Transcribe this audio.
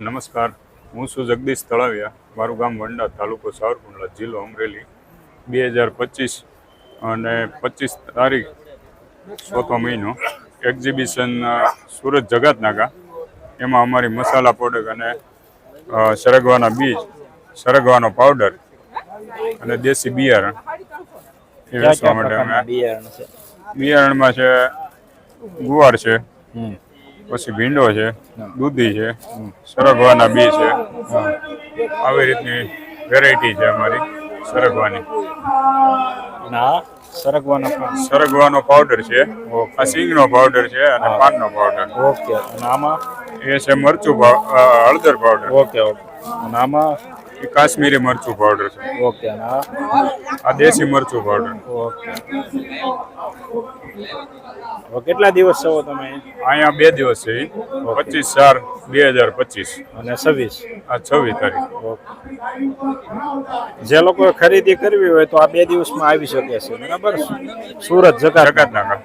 નમસ્કાર, હું છું જગદીશ તળાવિયા. મારું ગામ વંડા, તાલુકો સાવરકુંડલા, જિલ્લો અમરેલી. 2025 અને 25 તારીખ 4થો મહિનો એક્ઝિબિશન સુરત જગતનાકા. એમાં અમારી મસાલા પ્રોડક્ટ અને સરગવાના બીજ, સરગવાનો પાવડર અને દેશી બિયારણ એ વેચવા માટે અમે બિયારણમાં છે ગુવાર છે, પછી ભીંડો છે, દૂધી છે, સરગવાના બી છે. આવી રીતની વેરાયટી છે અમારી સરગવાની. સરગવાનો પાવડર છે, આ સિંગનો પાવડર છે અને પાનનો પાવડર. ઓકે. અને આમાં એ છે મરચું હળદર પાવડર. Okay okay. અને આમાં એ કાશ્મીરી મરચું પાવડર છે. ઓકે. અને આ દેશી મરચું પાવડર. ઓકે. હવે કેટલા દિવસ છો તમે અહીંયા 2 દિવસ છે. 25/4/2025 અને 26 આ 26 તારીખ. જે લોકો ખરીદી કરવી હોય તો આ 2 દિવસમાં આવી શકે છે, બરાબર? સુરત જકાતનાકા.